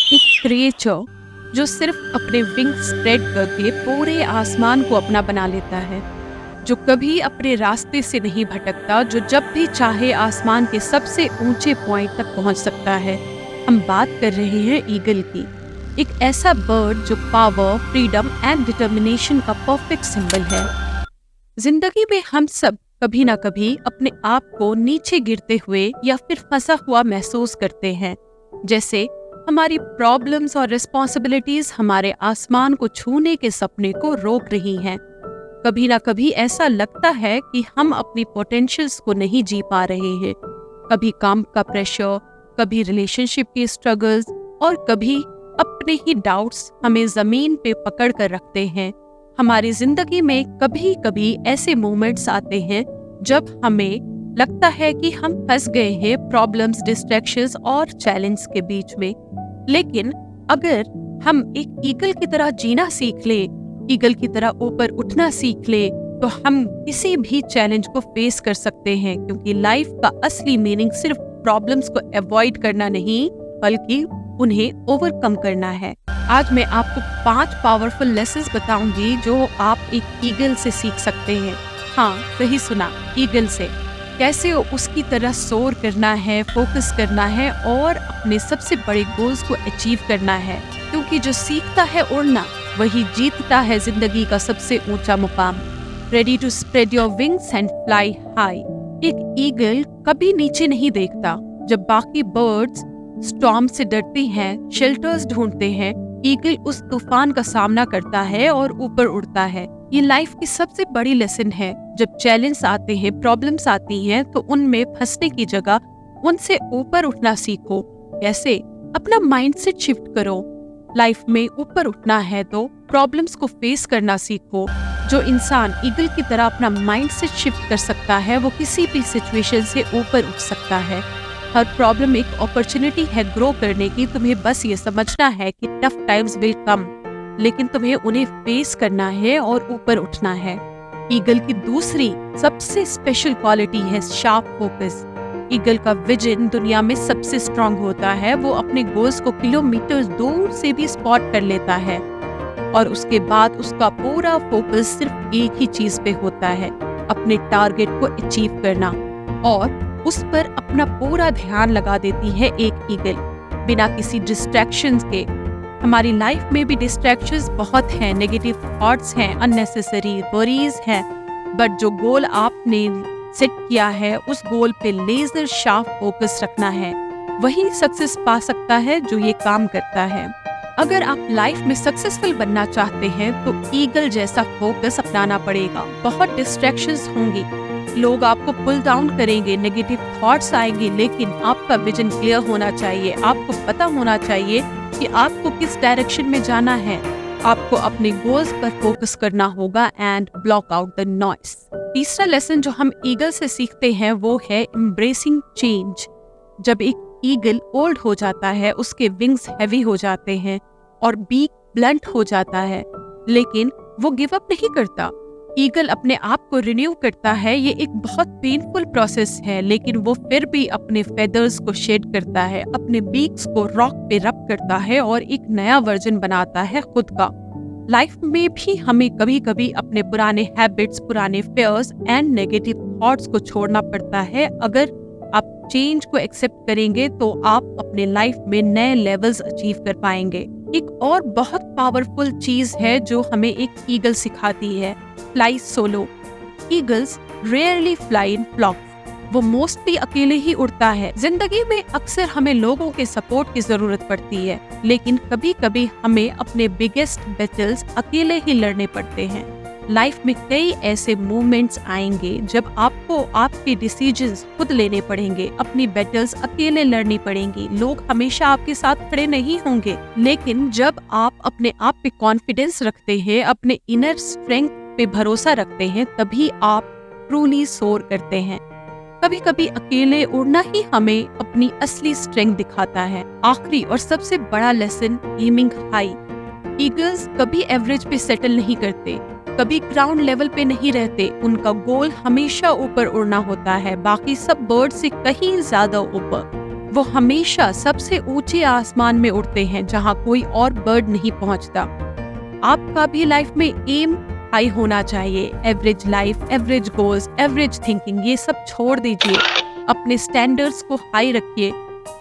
एक क्रिएचर जो सिर्फ अपने विंग स्प्रेड करके पूरे आसमान को अपना बना लेता है, जो कभी अपने रास्ते से नहीं भटकता, जो जब भी चाहे आसमान के सबसे ऊंचे पॉइंट तक पहुंच सकता है। हम बात कर रहे हैं ईगल की, एक ऐसा बर्ड जो पावर, फ्रीडम एंड डिटर्मिनेशन का परफेक्ट सिंबल है। जिंदगी में हम सब कभी ना कभी अपने आप को नीचे गिरते हुए या फिर फंसा हुआ महसूस करते हैं, जैसे हमारी प्रॉब्लम्स और रिस्पॉन्सिबिलिटीज हमारे आसमान को छूने के सपने को रोक रही हैं। कभी ना कभी ऐसा लगता है कि हम अपनी पोटेंशियल्स को नहीं जी पा रहे हैं। कभी काम का प्रेशर, कभी रिलेशनशिप के स्ट्रगल्स और कभी अपने ही डाउट्स हमें जमीन पे पकड़ कर रखते हैं। हमारी जिंदगी में कभी कभी ऐसे मोमेंट्स आते हैं जब हमें लगता है कि हम फंस गए हैं प्रॉब्लम्स, डिस्ट्रैक्शंस और चैलेंज के बीच में। लेकिन अगर हम एक ईगल की तरह जीना सीख ले, ईगल की तरह ऊपर उठना सीख ले, तो हम किसी भी चैलेंज को फेस कर सकते हैं, क्योंकि लाइफ का असली मीनिंग सिर्फ प्रॉब्लम्स को अवॉइड करना नहीं, बल्कि उन्हें ओवरकम करना है। आज मैं आपको 5 पावरफुल लेसन्स बताऊंगी जो आप एक ईगल से सीख सकते हैं। हाँ, सही सुना, ईगल से। कैसे उसकी तरह सोर करना है, फोकस करना है और अपने सबसे बड़े गोल्स को अचीव करना है, क्योंकि जो सीखता है उड़ना वही जीतता है जिंदगी का सबसे ऊंचा मुकाम। Ready to spread your wings and fly high. एक ईगल कभी नीचे नहीं देखता। जब बाकी बर्ड्स स्टॉर्म से डरते हैं, शेल्टर्स ढूंढते हैं, ईगल उस तूफान का सामना करता है और ऊपर उड़ता है। ये लाइफ की सबसे बड़ी लेसन है। जब चैलेंज आते हैं, प्रॉब्लम्स आती हैं, तो उनमें फंसने की जगह उनसे ऊपर उठना सीखो। कैसे? अपना माइंडसेट शिफ्ट करो। लाइफ में ऊपर उठना है तो प्रॉब्लम्स को फेस करना सीखो। जो इंसान ईगल की तरह अपना माइंडसेट शिफ्ट कर सकता है, वो किसी भी सिचुएशन से ऊपर उठ सकता है। हर प्रॉब्लम एक अपॉर्चुनिटी है ग्रो करने की। तुम्हें बस ये समझना है कि टफ टाइम्स विल कम, लेकिन तुम्हें उन्हें फेस करना है और ऊपर उठना है। ईगल की दूसरी सबसे स्पेशल क्वालिटी है शार्प फोकस। ईगल का विजन दुनिया में सबसे स्ट्रांग होता है। वो अपने गोल्स को किलोमीटर दूर से भी स्पॉट कर लेता है और उसके बाद उसका पूरा फोकस सिर्फ एक ही चीज पे होता है, अपने टारगेट को अचीव करना, और उस पर अपना पूरा ध्यान लगा देती है एक ईगल, बिना किसी डिस्ट्रैक्शंस के। हमारी लाइफ में भी डिस्ट्रैक्शंस बहुत हैं, नेगेटिव थॉट्स हैं, अननेसेसरी वरीज हैं, बट जो गोल आपने सेट किया है, उस गोल पे लेजर शार्प फोकस रखना है। वही सक्सेस पा सकता है जो ये काम करता है। अगर आप लाइफ में सक्सेसफुल बनना चाहते हैं तो ईगल जैसा फोकस अपनाना पड़ेगा। बहुत डिस्ट्रैक्शंस होंगी, लोग आपको पुल डाउन करेंगे, नेगेटिव थॉट्स आएंगे, लेकिन आपका विजन क्लियर होना चाहिए। आपको पता होना चाहिए कि आपको किस डायरेक्शन में जाना है। आपको अपने गोल्स पर फोकस करना होगा and block out the noise. तीसरा लेसन जो हम ईगल से सीखते हैं वो है एम्ब्रेसिंग चेंज। जब एक ईगल ओल्ड हो जाता है, उसके विंग्स हैवी हो जाते हैं और बीक ब्लंट हो जाता है, लेकिन वो गिव अप नहीं करता। ईगल अपने आप को रिन्यू करता है। ये एक बहुत पेनफुल प्रोसेस है, लेकिन वो फिर भी अपने फेदर्स को शेड करता है, अपने बीक्स को रॉक पे रब करता है और एक नया वर्जन बनाता है खुद का। लाइफ में भी हमें कभी कभी अपने पुराने हैबिट्स, पुराने फेयर्स एंड नेगेटिव थॉट्स को छोड़ना पड़ता है। अगर आप चेंज को एक्सेप्ट करेंगे तो आप अपने लाइफ में नए लेवल्स अचीव कर पाएंगे। एक और बहुत पावरफुल चीज है जो हमें एक ईगल सिखाती है, fly solo. Eagles rarely fly in flocks. वो मोस्टली अकेले ही उड़ता है। जिंदगी में अक्सर हमें लोगों के सपोर्ट की जरूरत पड़ती है, लेकिन कभी कभी हमें अपने बिगेस्ट बैटल्स अकेले ही लड़ने पड़ते हैं। लाइफ में कई ऐसे मोमेंट्स आएंगे जब आपको आपके डिसीजंस खुद लेने पड़ेंगे, अपनी बैटल्स अकेले लड़नी पड़ेंगी। लोग हमेशा आपके साथ खड़े नहीं होंगे, लेकिन जब आप अपने आप पे कॉन्फिडेंस रखते हैं, अपने इनर स्ट्रेंथ पे भरोसा रखते हैं, तभी आप ट्रूली सोर करते हैं। कभी कभी अकेले उड़ना ही हमें अपनी असली स्ट्रेंथ दिखाता है। आखिरी और सबसे बड़ा लेसन, एमिंग हाई। ईगल्स कभी एवरेज पे सेटल नहीं करते, कभी ग्राउंड लेवल पे नहीं रहते। उनका गोल हमेशा ऊपर उड़ना होता है, बाकी सब बर्ड से कहीं ज्यादा ऊपर। वो हमेशा सबसे ऊंचे आसमान में उड़ते हैं जहां कोई और बर्ड नहीं पहुंचता। आपका भी लाइफ में एम हाई होना चाहिए। Average life, average goals, average thinking, ये सब छोड़ दीजिए। अपने स्टैंडर्ड्स को हाई रखिए।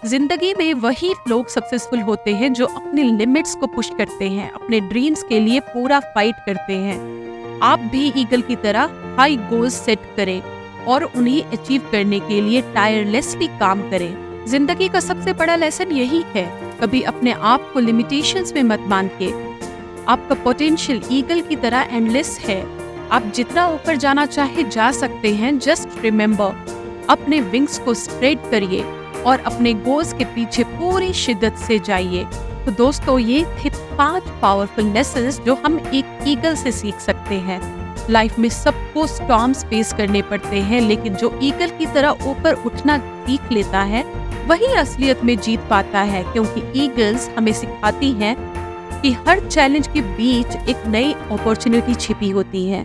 जिंदगी में वही लोग सक्सेसफुल होते हैं जो अपने लिमिट्स को पुश करते हैं, अपने ड्रीम्स के लिए पूरा फाइट करते हैं। आप भी ईगल की तरह हाई गोल्स सेट करें और उन्हें अचीव करने के लिए टायरलेसली काम करें। जिंदगी का सबसे बड़ा लेसन यही है, कभी अपने आप को लिमिटेशंस में मत बांध के। आपका पोटेंशियल ईगल की तरह एंडलेस है। आप जितना ऊपर जाना चाहे जा सकते हैं। जस्ट रिमेम्बर, अपने विंग्स को स्प्रेड करिए और अपने गोल्स के पीछे पूरी शिद्दत से जाइए। तो दोस्तों, ये थे 5 पावरफुल लेसन्स जो हम एक ईगल से सीख सकते हैं। लाइफ में सबको स्टॉर्म्स फेस करने पड़ते हैं, लेकिन जो ईगल की तरह ऊपर उठना सीख लेता है वही असलियत में जीत पाता है, क्योंकि ईगल्स हमें सिखाती हैं कि हर चैलेंज के बीच एक नई अपॉर्चुनिटी छिपी होती है।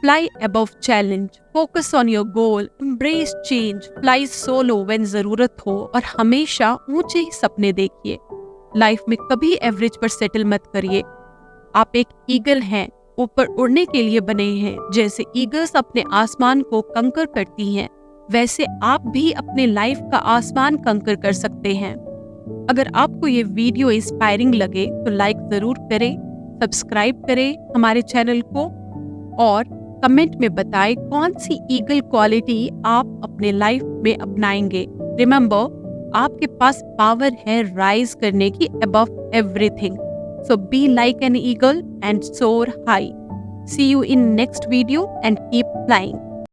Fly above challenge, focus on your goal, embrace change, fly solo when जरूरत हो और हमेशा ऊंचे ही सपने देखिए। लाइफ में कभी एवरेज पर सेटल मत करिए। आप एक ईगल हैं, ऊपर उड़ने के लिए बने हैं। जैसे ईगल्स अपने आसमान को कंकर करती हैं, वैसे आप भी अपने लाइफ का आसमान कंकर कर सकते हैं। अगर आपको ये वीडियो इंस्पायरिंग लगे तो लाइक जरूर करें, सब्सक्राइब करें हमारे चैनल को और कमेंट में बताएं कौन सी ईगल क्वालिटी आप अपने लाइफ में अपनाएंगे। रिमेंबर, आपके पास पावर है राइज करने की above everything. So be like an eagle and सोर high. See you in next video and keep flying.